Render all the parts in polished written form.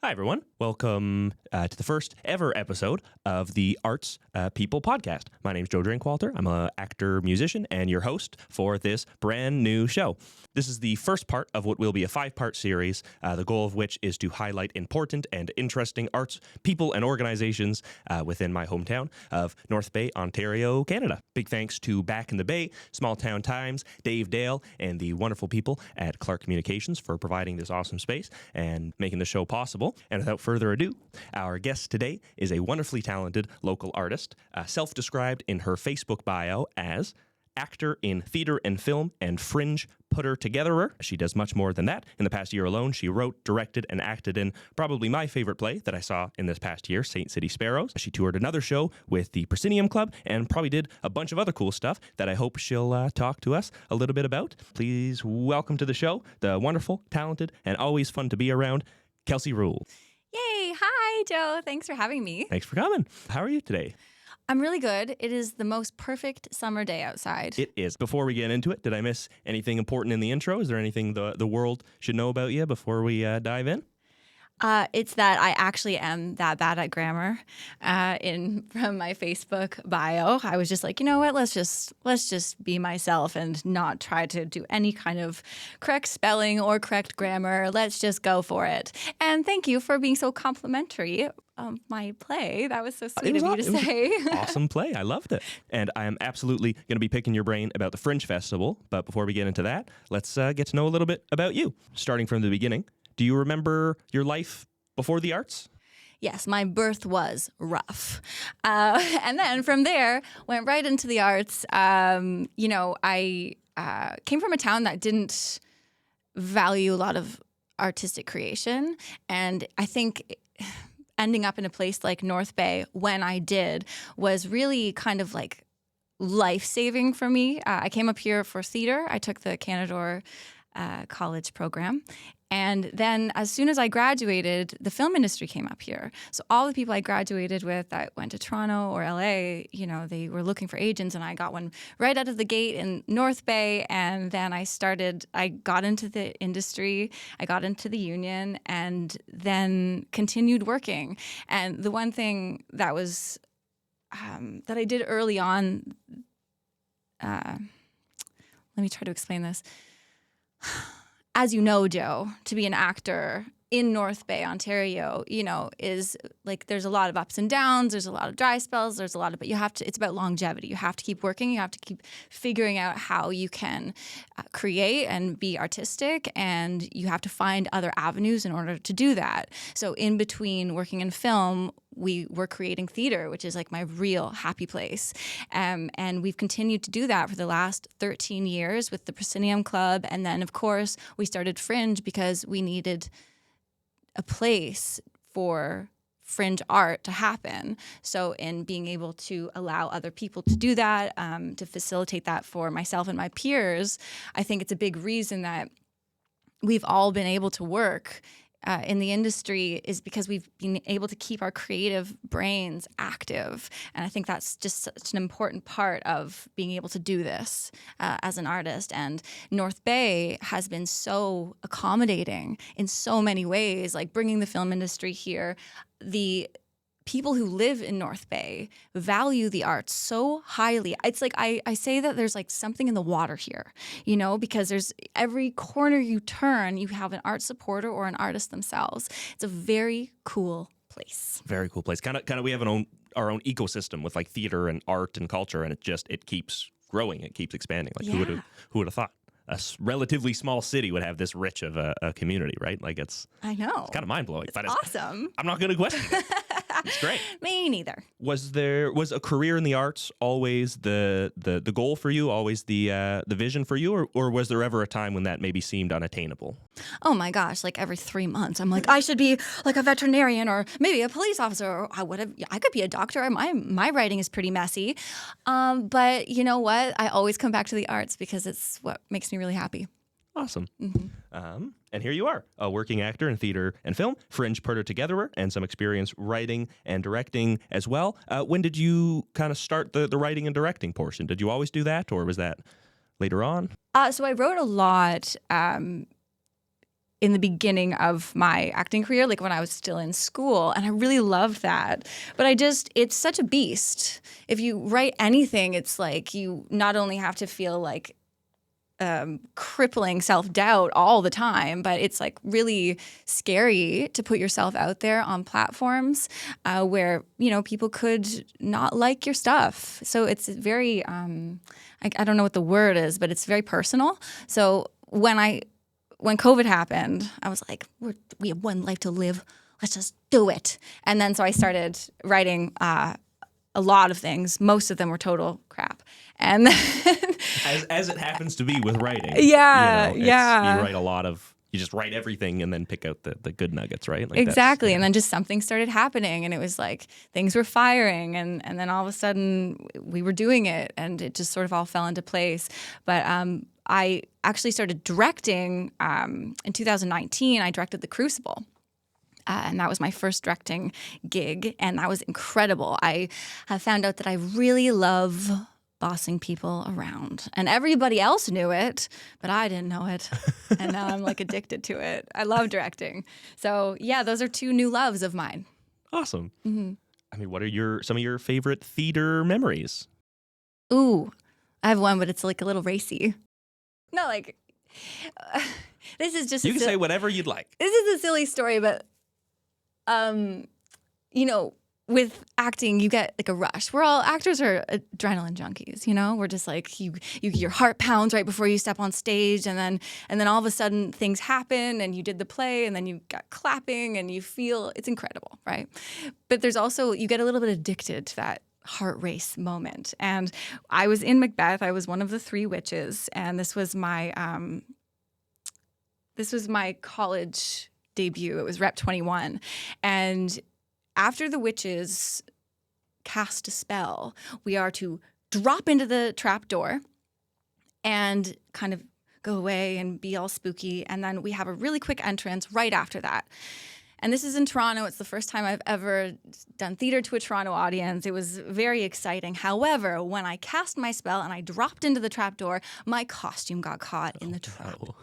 Hi, everyone. Welcome to the first ever episode of the Arts People podcast. My name's Joe Drinkwalter. I'm an actor, musician, and your host for this brand new show. This is the first part of what will be a 5-part series, the goal of which is to highlight important and interesting arts, people, and organizations within my hometown of North Bay, Ontario, Canada. Big thanks to Back in the Bay, Small Town Times, Dave Dale, and the wonderful people at Clark Communications for providing this awesome space and making the show possible. And without further ado, our guest today is a wonderfully talented local artist, self-described in her Facebook bio as actor in theater and film and fringe putter-togetherer. She does much more than that. In the past year alone, she wrote, directed, and acted in probably my favorite play that I saw in this past year, St. City Sparrows. She toured another show with the Proscenium Club and probably did a bunch of other cool stuff that I hope she'll talk to us a little bit about. Please welcome to the show the wonderful, talented, and always fun to be around, Kelsey Ruhl. Yay! Hi, Joe. Thanks for having me. Thanks for coming. How are you today? I'm really good. It is the most perfect summer day outside. It is. Before we get into it, did I miss anything important in the intro? Is there anything the world should know about you before we dive in? It's that I actually am that bad at grammar. From my Facebook bio, I was just like, you know what? Let's just be myself and not try to do any kind of correct spelling or correct grammar. Let's just go for it. And thank you for being so complimentary of my play. That was so sweet of you to say. Awesome play. I loved it. And I am absolutely going to be picking your brain about the Fringe Festival. But before we get into that, let's get to know a little bit about you. Starting from the beginning. Do you remember your life before the arts? Yes, my birth was rough. And then from there, went right into the arts. I came from a town that didn't value a lot of artistic creation. And I think ending up in a place like North Bay, when I did, was really kind of like life-saving for me. I came up here for theater. I took the Canadore college program. And then as soon as I graduated, the film industry came up here. So all the people I graduated with that went to Toronto or LA, they were looking for agents, and I got one right out of the gate in North Bay. And then I got into the industry, I got into the union, and then continued working. And the one thing that was, that I did early on, let me try to explain this. As you know, Joe, to be an actor in North Bay, Ontario, is like there's a lot of ups and downs. There's a lot of dry spells. There's a lot of, but it's about longevity. You have to keep working. You have to keep figuring out how you can create and be artistic, and you have to find other avenues in order to do that. So in between working in film, we were creating theater, which is like my real happy place. And we've continued to do that for the last 13 years with the Proscenium Club. And then, of course, we started Fringe because we needed a place for fringe art to happen. So in being able to allow other people to do that, to facilitate that for myself and my peers, I think it's a big reason that we've all been able to work in the industry is because we've been able to keep our creative brains active. And I think that's just such an important part of being able to do this as an artist. And North Bay has been so accommodating in so many ways, like bringing the film industry here. The people who live in North Bay value the arts so highly. It's like I say that there's like something in the water here, because there's every corner you turn, you have an art supporter or an artist themselves. It's a very cool place. Very cool place. Kind of we have our own ecosystem with like theater and art and culture, and it keeps growing. It keeps expanding. Like who would have thought? A relatively small city would have this rich of a community, right? Like I know. It's kind of mind-blowing. It's awesome. I'm not going to question it. It's great. Me neither. Was a career in the arts always the goal for you, always the vision for you, or was there ever a time when that maybe seemed unattainable? Oh my gosh, like every 3 months I'm like, I should be like a veterinarian or maybe a police officer, or I could be a doctor. My writing is pretty messy. But you know what? I always come back to the arts because it's what makes me really happy. Awesome. Mm-hmm. And here you are, a working actor in theater and film, fringe putter-togetherer, and some experience writing and directing as well. When did you kind of start the writing and directing portion? Did you always do that, or was that later on? So I wrote a lot in the beginning of my acting career, like when I was still in school, and I really loved that. But it's such a beast. If you write anything, it's like you not only have to feel like crippling self-doubt all the time, but it's like really scary to put yourself out there on platforms where, you know, people could not like your stuff. So it's very, I don't know what the word is, but it's very personal. So when COVID happened, I was like, we have one life to live. Let's just do it. And then so I started writing a lot of things. Most of them were total crap. And then as it happens to be with writing. Yeah, you know, yeah. You write a lot of, you just write everything and then pick out the good nuggets, right? Like exactly. And then just something started happening, and it was like things were firing, and then all of a sudden we were doing it, and it just sort of all fell into place. But I actually started directing in 2019. I directed The Crucible. And that was my first directing gig, and that was incredible. I have found out that I really love bossing people around, and everybody else knew it, but I didn't know it, and now I'm like addicted to it. I love directing. So yeah, those are two new loves of mine. Awesome. Mm-hmm. I mean, what are some of your favorite theater memories? Ooh, I have one, but it's like a little racy. No, like this is just You can say whatever you'd like. This is a silly story, but you know, with acting, you get like a rush. Actors are adrenaline junkies, you know? We're just like, your heart pounds right before you step on stage, and then all of a sudden things happen, and you did the play, and then you got clapping, and you feel, it's incredible, right? But there's also, you get a little bit addicted to that heart race moment. And I was in Macbeth. I was one of the three witches, and this was my college debut. It was Rep 21. And after the witches cast a spell, we are to drop into the trapdoor and kind of go away and be all spooky. And then we have a really quick entrance right after that. And this is in Toronto. It's the first time I've ever done theater to a Toronto audience. It was very exciting. However, when I cast my spell and I dropped into the trapdoor, my costume got caught in the trapdoor.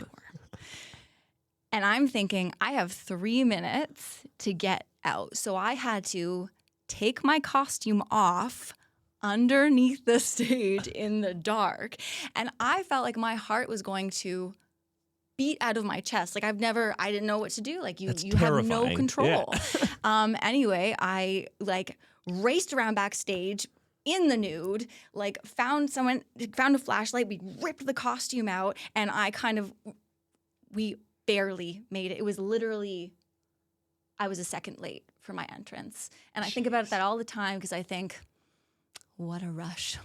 And I'm thinking, I have 3 minutes to get out. So I had to take my costume off underneath the stage in the dark. And I felt like my heart was going to beat out of my chest. Like I didn't know what to do. Like you have no control. Yeah. Anyway, I like raced around backstage in the nude, like found a flashlight. We ripped the costume out, and we barely made it. It was literally, I was a second late for my entrance. And I think about that all the time, because I think, what a rush.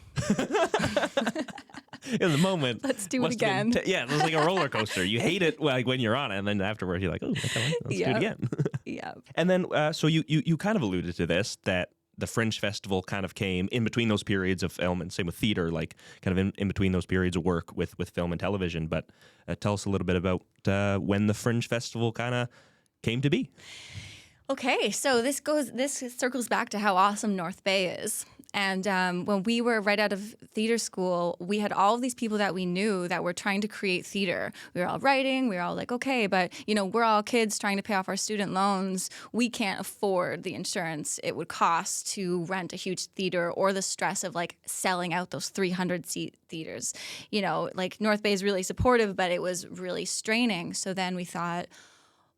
In the moment. Let's do it again. It was like a roller coaster. You hate it like when you're on it, and then afterwards you're like, oh, let's do it again. Yeah. And then, so you kind of alluded to this, that the Fringe Festival kind of came in between those periods of film, and same with theater, like kind of in between those periods of work with film and television. But tell us a little bit about when the Fringe Festival kind of came to be. Okay, so this circles back to how awesome North Bay is. And when we were right out of theater school, we had all of these people that we knew that were trying to create theater. We were all writing. We were all like, okay, but we're all kids trying to pay off our student loans. We can't afford the insurance it would cost to rent a huge theater, or the stress of like selling out those 300-seat theaters. Like North Bay is really supportive, but it was really straining. So then we thought,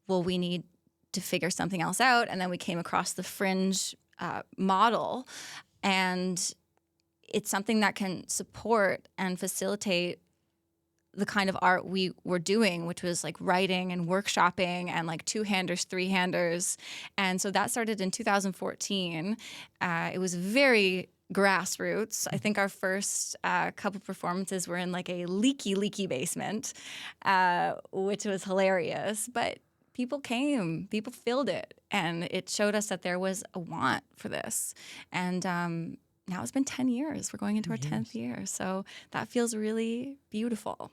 well, we need to figure something else out. And then we came across the Fringe model. And it's something that can support and facilitate the kind of art we were doing, which was like writing and workshopping and like two-handers, three-handers. And so that started in 2014. It was very grassroots. I think our first couple performances were in like a leaky basement, which was hilarious. But people came, people filled it, and it showed us that there was a want for this. And now it's been 10 years. We're going into our 10th year. So that feels really beautiful.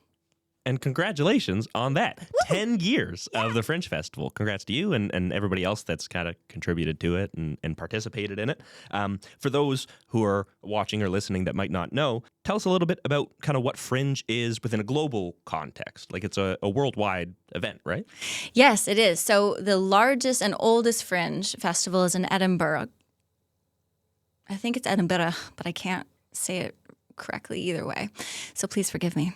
And congratulations on that. Woo! 10 years of the Fringe Festival. Congrats to you and everybody else that's kind of contributed to it and participated in it. For those who are watching or listening that might not know, tell us a little bit about kind of what Fringe is within a global context. Like it's a worldwide event, right? Yes, it is. So the largest and oldest Fringe Festival is in Edinburgh. I think it's Edinburgh, but I can't say it correctly either way. So please forgive me.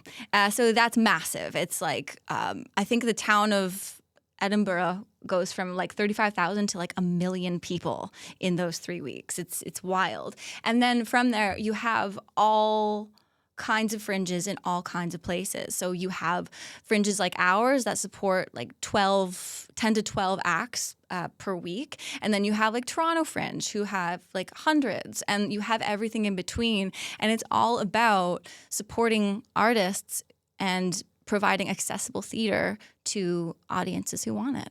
So that's massive. It's like, I think the town of Edinburgh goes from like 35,000 to like 1 million people in those 3 weeks. It's wild. And then from there, you have all kinds of fringes in all kinds of places. So you have fringes like ours that support like 10 to 12 acts per week. And then you have like Toronto Fringe who have like hundreds, and you have everything in between. And it's all about supporting artists and providing accessible theater to audiences who want it.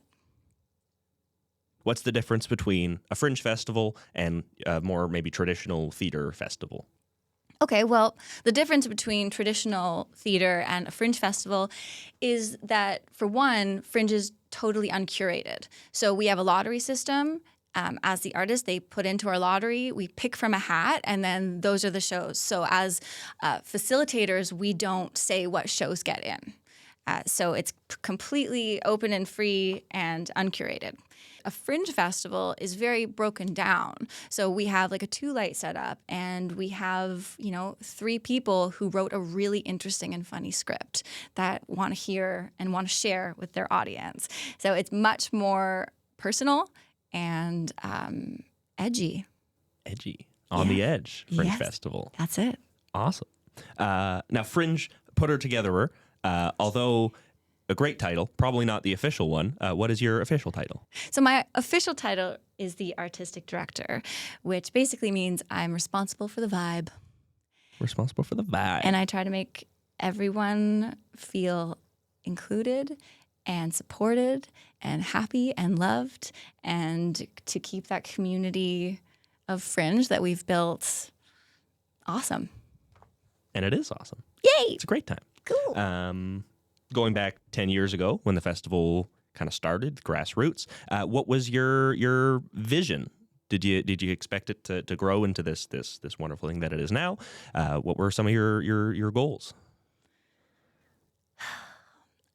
What's the difference between a Fringe festival and a more maybe traditional theater festival? Okay, well, the difference between traditional theater and a Fringe festival is that, for one, Fringe is totally uncurated. So we have a lottery system. As the artist, they put into our lottery, we pick from a hat, and then those are the shows. So as facilitators, we don't say what shows get in. So it's completely open and free and uncurated. A Fringe festival is very broken down. So we have like a 2-light setup, and we have, 3 people who wrote a really interesting and funny script that want to hear and want to share with their audience. So it's much more personal and edgy. Edgy. On the edge, Fringe Festival. That's it. Awesome. Now, Fringe Putter Togetherer, although a great title, probably not the official one. What is your official title? So my official title is the artistic director, which basically means I'm responsible for the vibe. Responsible for the vibe. And I try to make everyone feel included and supported and happy and loved, and to keep that community of Fringe that we've built awesome. And it is awesome. Yay! It's a great time. Cool. Going back 10 years ago when the festival kind of started, grassroots, what was your vision? Did you expect it to grow into this wonderful thing that it is now? What were some of your goals?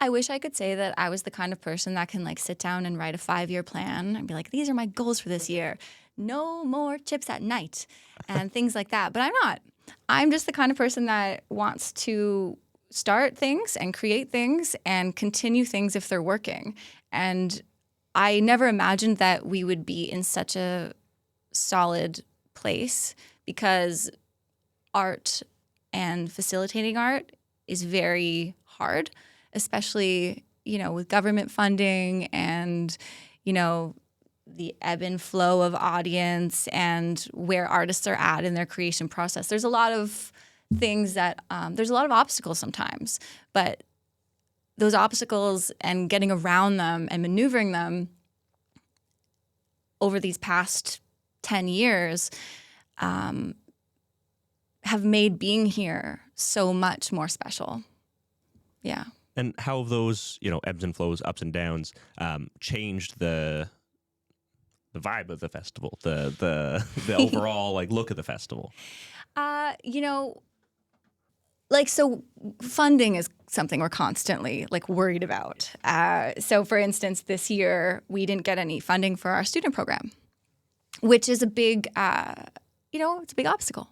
I wish I could say that I was the kind of person that can like sit down and write a 5-year plan and be like, these are my goals for this year. No more chips at night and things like that. But I'm not. I'm just the kind of person that wants to start things and create things and continue things if they're working. And I never imagined that we would be in such a solid place, because art and facilitating art is very hard, especially, with government funding and, the ebb and flow of audience and where artists are at in their creation process. There's a lot of things that there's a lot of obstacles sometimes, but those obstacles and getting around them and maneuvering them over these past 10 years have made being here so much more special. Yeah. And how have those, ebbs and flows, ups and downs, changed the vibe of the festival, the overall look of the festival? So funding is something we're constantly worried about. So for instance, this year we didn't get any funding for our student program, which is a big, it's a big obstacle.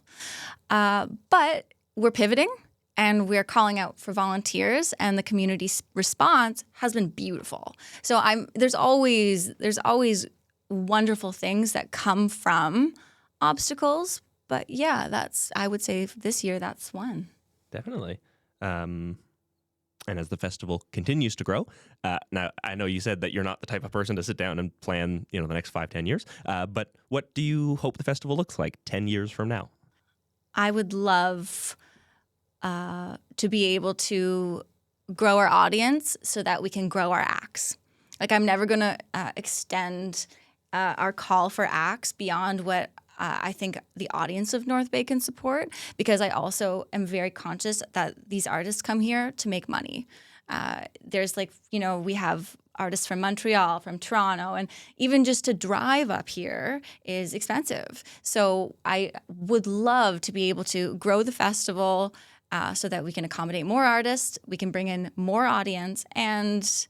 But we're pivoting and we're calling out for volunteers, and the community's response has been beautiful. So there's always wonderful things that come from obstacles. But yeah, I would say this year that's one. Definitely. And as the festival continues to grow, now I know you said that you're not the type of person to sit down and plan, the next 5-10 years. But what do you hope the festival looks like 10 years from now? I would love to be able to grow our audience so that we can grow our acts. I'm never going to extend our call for acts beyond what I think the audience of North Bay can support, because I also am very conscious that these artists come here to make money. There's we have artists from Montreal, from Toronto, and even just to drive up here is expensive. So I would love to be able to grow the festival so that we can accommodate more artists, we can bring in more audience, and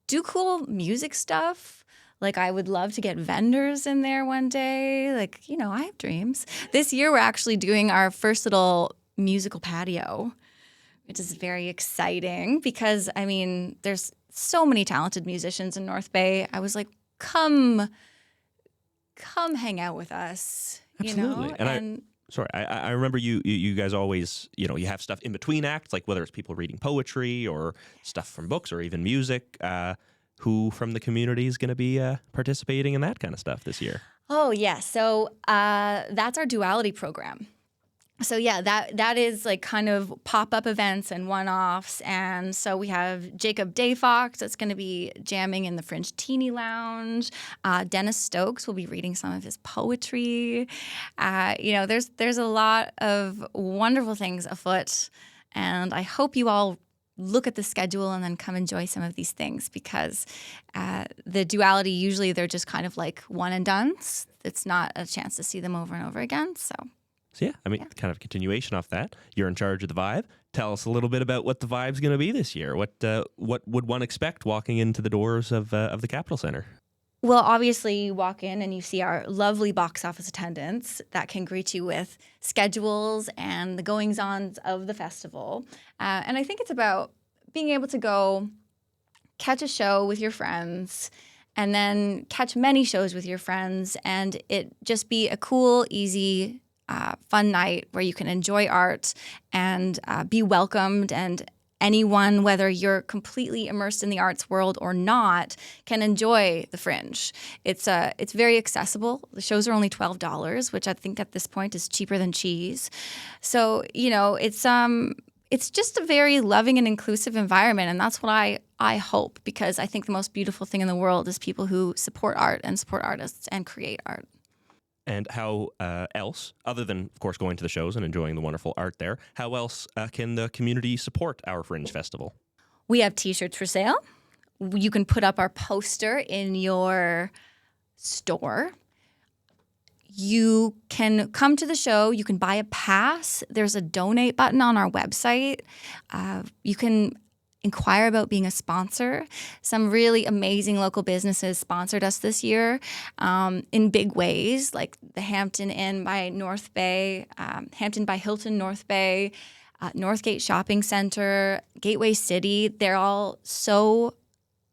do cool music stuff. Like, I would love to get vendors in there one day. I have dreams. This year, we're actually doing our first little musical patio, which is very exciting because, there's so many talented musicians in North Bay. I was like, come hang out with us. Absolutely. And I remember you guys always, you have stuff in between acts, like whether it's people reading poetry or stuff from books or even music. Who from the community is going to be participating in that kind of stuff this year? Oh, yeah. So that's our duality program. So, yeah, that is like kind of pop-up events and one-offs. And so we have Jacob Dayfox that's going to be jamming in the Fringe Teeny Lounge. Dennis Stokes will be reading some of his poetry. There's a lot of wonderful things afoot. And I hope you all look at the schedule and then come enjoy some of these things, because the duality, usually they're just kind of like one and dones. It's not a chance to see them over and over again. So yeah, kind of continuation off that. You're in charge of the vibe. Tell us a little bit about what the vibe's going to be this year. What would one expect walking into the doors of the Capitol Centre? Well, obviously, you walk in and you see our lovely box office attendants that can greet you with schedules and the goings-ons of the festival. And I think it's about being able to go catch a show with your friends and then catch many shows with your friends, and it just be a cool, easy, fun night where you can enjoy art and be welcomed, and anyone, whether you're completely immersed in the arts world or not, can enjoy the Fringe. It's very accessible. The shows are only $12, which I think at this point is cheaper than cheese. So, it's just a very loving and inclusive environment, and that's what I hope, because I think the most beautiful thing in the world is people who support art and support artists and create art. And how else, other than, of course, going to the shows and enjoying the wonderful art there, how else can the community support our Fringe Festival? We have T-shirts for sale. You can put up our poster in your store. You can come to the show. You can buy a pass. There's a donate button on our website. You can inquire about being a sponsor. Some really amazing local businesses sponsored us this year in big ways, like the Hampton Inn by North Bay, Hampton by Hilton North Bay, Northgate Shopping Center, Gateway City. They're all so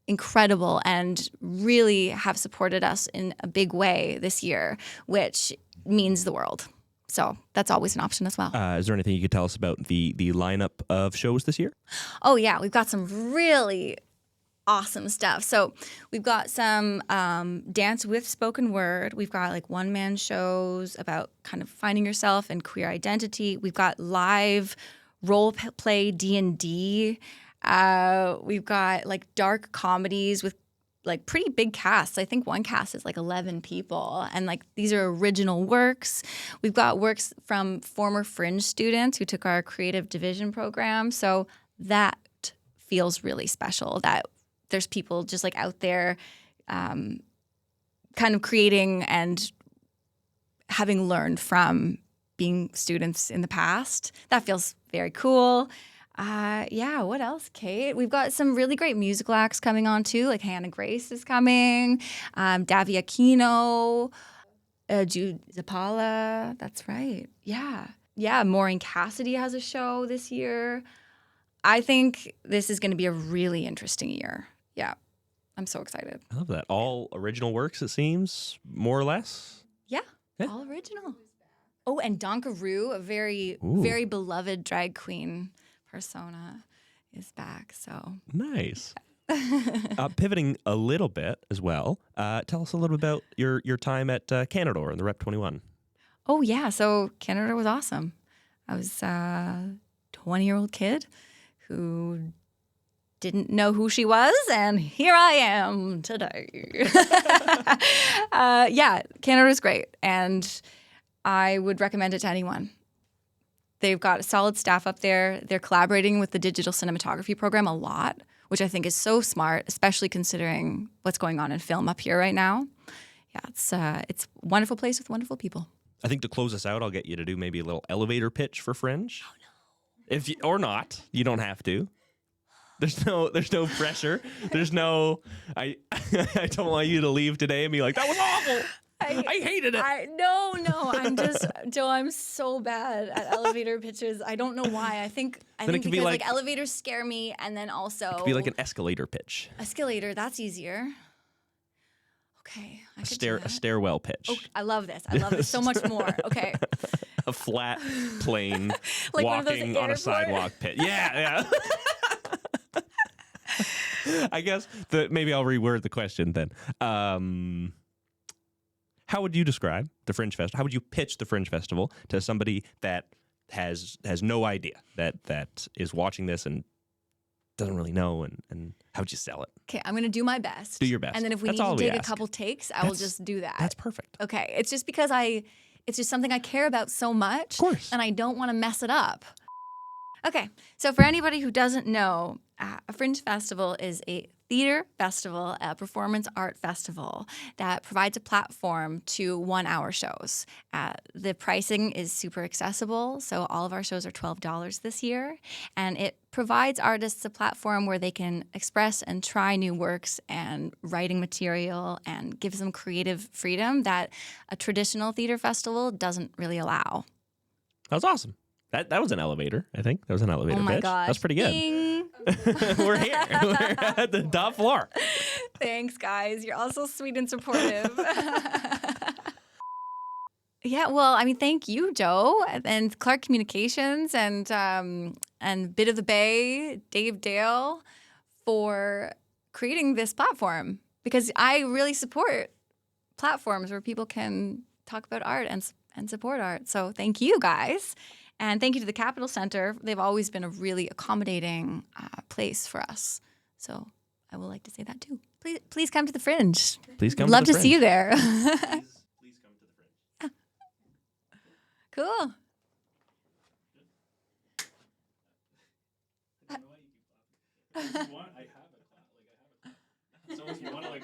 incredible and really have supported us in a big way this year, which means the world. So that's always an option as well. Is there anything you could tell us about the lineup of shows this year? Oh, yeah. We've got some really awesome stuff. So we've got some dance with spoken word. We've got like one-man shows about kind of finding yourself and queer identity. We've got live role play D&D. We've got like dark comedies with like pretty big casts. I think one cast is like 11 people, and like these are original works. We've got works from former Fringe students who took our creative division program. So that feels really special that there's people just like out there kind of creating and having learned from being students in the past. That feels very cool. What else, Kate? We've got some really great musical acts coming on too, like Hannah Grace is coming, Davy Aquino, Jude Zapala. That's right. Yeah. Maureen Cassidy has a show this year. I think this is going to be a really interesting year. Yeah, I'm so excited. I love that. All original works, it seems, more or less. Yeah. All original. Oh, and Donkaroo, a very beloved drag queen persona, is back. So nice. Pivoting a little bit as well, tell us a little bit about your time at Canador and the Rep 21. Oh yeah, so Canador was awesome. I was a 20-year-old kid who didn't know who she was, and here I am today. Yeah, Canada is great, and I would recommend it to anyone. They've got a solid staff up there. They're collaborating with the digital cinematography program a lot, which I think is so smart, especially considering what's going on in film up here right now. Yeah, it's a wonderful place with wonderful people. I think to close us out, I'll get you to do maybe a little elevator pitch for Fringe. Oh no! If you, or not, you don't have to. There's no pressure. There's no. I don't want you to leave today and be like, that was awful. I hated it. No. I'm just Joe. I'm so bad at elevator pitches. I don't know why. I think it can because be like elevators scare me, and then also it could be like an escalator pitch. Escalator. That's easier. Okay, a stairwell pitch. Oh, I love this. I love this so much more. Okay. A flat plane like walking on a sidewalk pitch. Yeah. I guess maybe I'll reword the question then. How would you describe the Fringe Festival? How would you pitch the Fringe Festival to somebody that has no idea, that is watching this and doesn't really know, and how would you sell it? Okay, I'm going to do my best. Do your best. And then if we need to take a couple takes, I will just do that. That's perfect. Okay, it's just because it's just something I care about so much. Of course. And I don't want to mess it up. Okay, so for anybody who doesn't know, a Fringe Festival is a theater festival, a performance art festival that provides a platform to 1-hour shows. The pricing is super accessible, so all of our shows are $12 this year, and it provides artists a platform where they can express and try new works and writing material, and gives them creative freedom that a traditional theater festival doesn't really allow. That was awesome. That was an elevator, I think. That was an elevator pitch. Oh my gosh. That's pretty good. Ding. We're here. We're at the top floor. Thanks, guys. You're all so sweet and supportive. Yeah, well, I mean, thank you, Joe, and Clark Communications, and Bit of the Bay, Dave Dale, for creating this platform, because I really support platforms where people can talk about art and support art. So thank you, guys. And thank you to the Capitol Center. They've always been a really accommodating place for us. So I would like to say that too. Please come to the Fringe. Please come. Love to to see you there. Please come to the Fringe. Yeah. Cool. I don't know why you keep clapping. If you want, I have a clap. So if you want to like